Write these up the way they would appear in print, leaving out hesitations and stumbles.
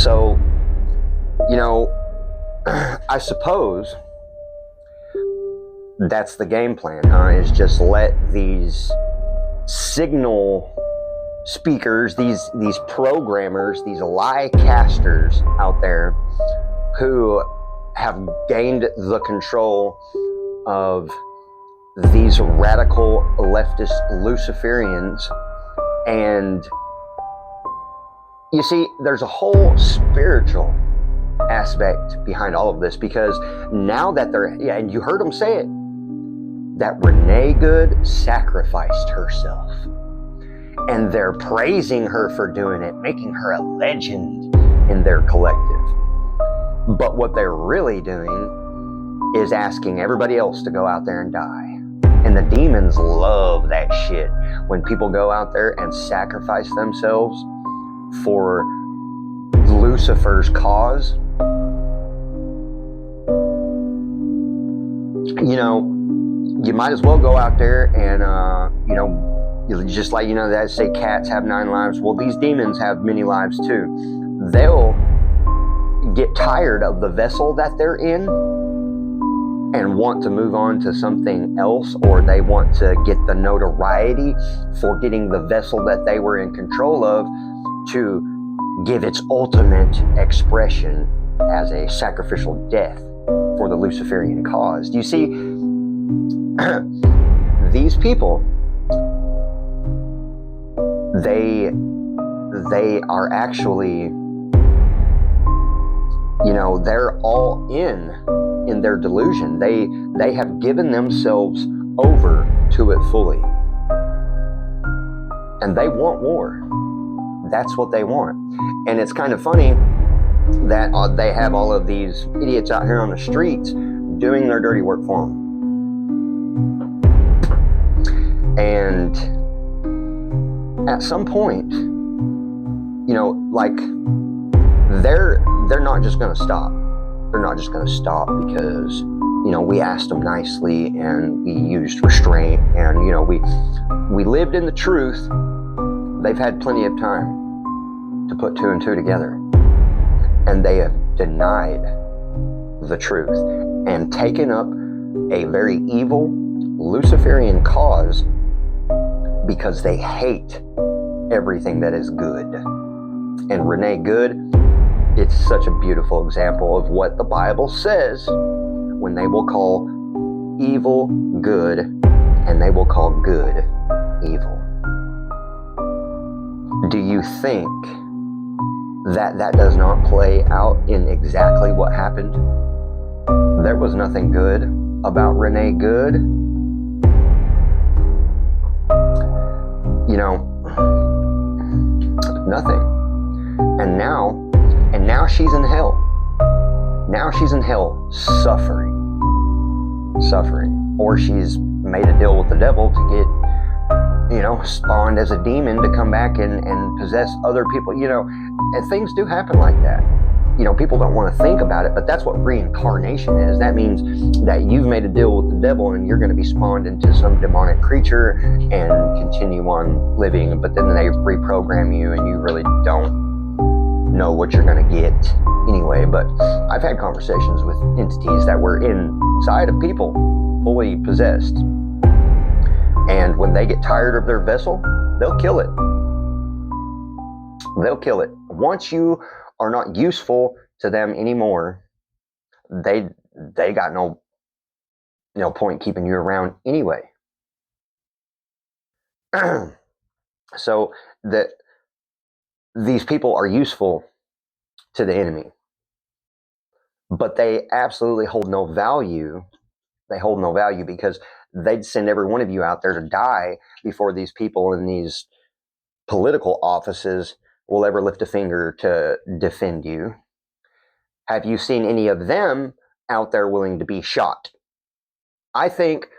So, you know, I suppose that's the game plan, is just let these signal speakers, these programmers, these lie casters out there who have gained the control of these radical leftist Luciferians. And you see, there's a whole spiritual aspect behind all of this, because now that and you heard them say it, that Renee Good sacrificed herself. And they're praising her for doing it, making her a legend in their collective. But what they're really doing is asking everybody else to go out there and die. And the demons love that shit. When people go out there and sacrifice themselves for Lucifer's cause, you might as well go out there and, just like, that say cats have 9 lives. Well, these demons have many lives too. They'll get tired of the vessel that they're in and want to move on to something else, or they want to get the notoriety for getting the vessel that they were in control of to give its ultimate expression as a sacrificial death for the Luciferian cause. Do you see? These people, they are actually, they're all in their delusion. They have given themselves over to it fully. And they want war. That's what they want. And it's kind of funny that they have all of these idiots out here on the streets doing their dirty work for them. And at some point, they're not just going to stop. They're not just going to stop because, we asked them nicely and we used restraint and, we lived in the truth. They've had plenty of time to put 2 and 2 together. And they have denied the truth and taken up a very evil Luciferian cause because they hate everything that is good. And Renee Good, it's such a beautiful example of what the Bible says when they will call evil good and they will call good evil. Do you think that does not play out in exactly what happened? There was nothing good about Renee Good. Nothing. And now she's in hell. Now she's in hell suffering. Or she's made a deal with the devil to get, spawned as a demon to come back and possess other people, and things do happen like that. People don't want to think about it, but that's what reincarnation is. That means that you've made a deal with the devil and you're going to be spawned into some demonic creature and continue on living, but then they reprogram you and you really don't know what you're going to get anyway. But I've had conversations with entities that were inside of people, fully possessed. And when they get tired of their vessel, they'll kill it. They'll kill it. Once you are not useful to them anymore, they got no point keeping you around anyway. So that these people are useful to the enemy, but they absolutely hold no value. They hold no value because they'd send every one of you out there to die before these people in these political offices will ever lift a finger to defend you. Have you seen any of them out there willing to be shot? I think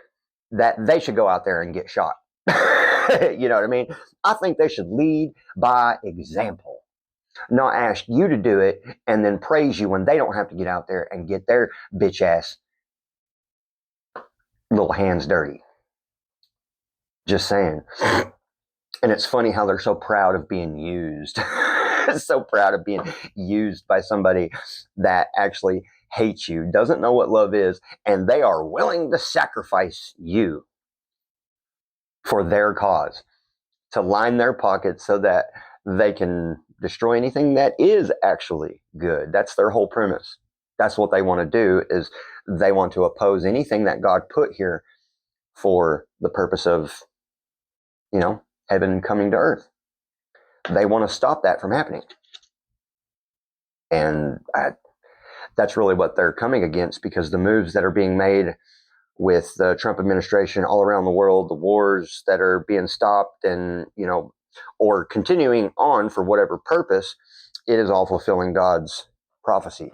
that they should go out there and get shot. You know what I mean? I think they should lead by example, not ask you to do it and then praise you when they don't have to get out there and get their bitch ass little hands dirty. Just saying. And it's funny how they're so proud of being used. So proud of being used by somebody that actually hates you, doesn't know what love is, and they are willing to sacrifice you for their cause, to line their pockets so that they can destroy anything that is actually good. That's their whole premise. That's what they want to do, is they want to oppose anything that God put here for the purpose of, heaven coming to earth. They want to stop that from happening. And that's really what they're coming against, because the moves that are being made with the Trump administration all around the world, the wars that are being stopped and, or continuing on for whatever purpose, it is all fulfilling God's prophecy.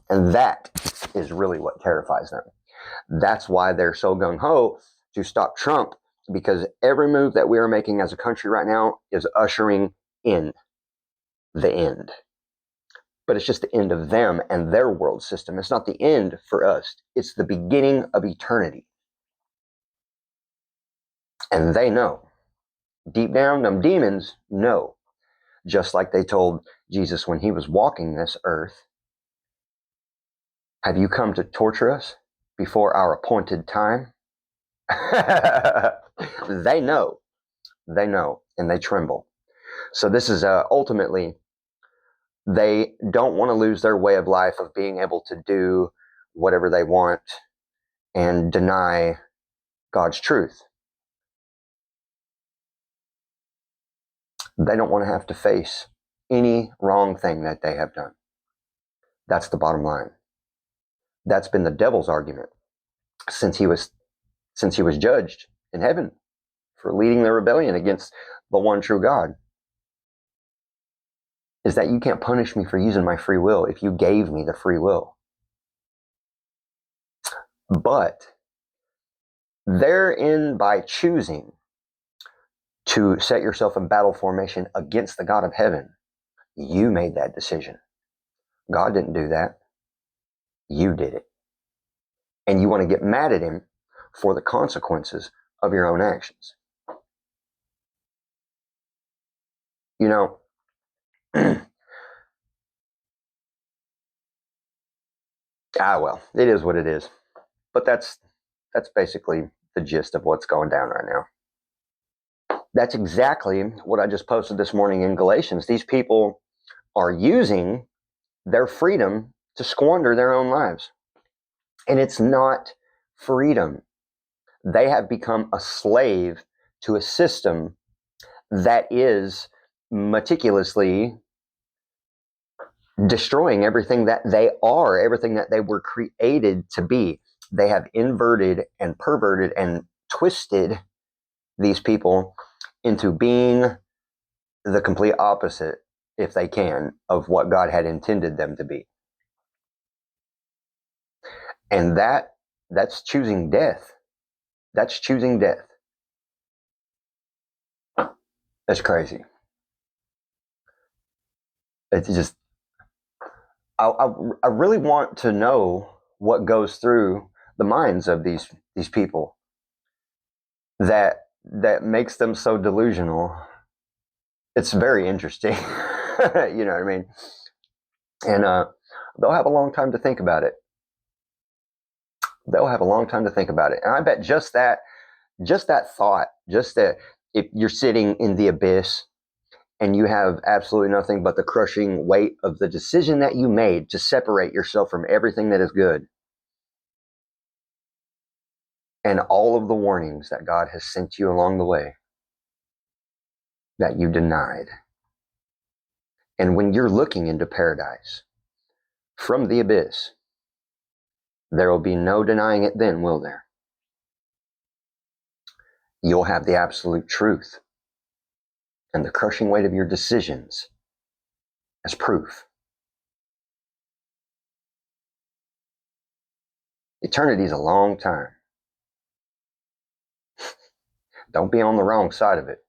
And that is really what terrifies them. That's why they're so gung-ho to stop Trump, because every move that we are making as a country right now is ushering in the end. But it's just the end of them and their world system. It's not the end for us. It's the beginning of eternity. And they know. Deep down, them demons know. Just like they told Jesus when he was walking this earth, have you come to torture us before our appointed time? They know. They know, and they tremble. So this is ultimately, they don't want to lose their way of life of being able to do whatever they want and deny God's truth. They don't want to have to face any wrong thing that they have done. That's the bottom line. That's been the devil's argument since he was judged in heaven for leading the rebellion against the one true God, is that you can't punish me for using my free will if you gave me the free will. But therein, by choosing to set yourself in battle formation against the God of heaven, you made that decision. God didn't do that. You did it. And you want to get mad at him for the consequences of your own actions. Well, it is what it is. But that's basically the gist of what's going down right now. That's exactly what I just posted this morning in Galatians. These people are using their freedom to squander their own lives. And it's not freedom. They have become a slave to a system that is meticulously destroying everything that they are, everything that they were created to be. They have inverted and perverted and twisted these people into being the complete opposite, if they can, of what God had intended them to be. And that's choosing death. That's choosing death. That's crazy. It's just, I really want to know what goes through the minds of these people that makes them so delusional. It's very interesting. You know what I mean? And they'll have a long time to think about it. They'll have a long time to think about it. And I bet just that thought, just that if you're sitting in the abyss and you have absolutely nothing but the crushing weight of the decision that you made to separate yourself from everything that is good, and all of the warnings that God has sent you along the way that you denied. And when you're looking into paradise from the abyss, there will be no denying it then, will there? You'll have the absolute truth and the crushing weight of your decisions as proof. Eternity is a long time. Don't be on the wrong side of it.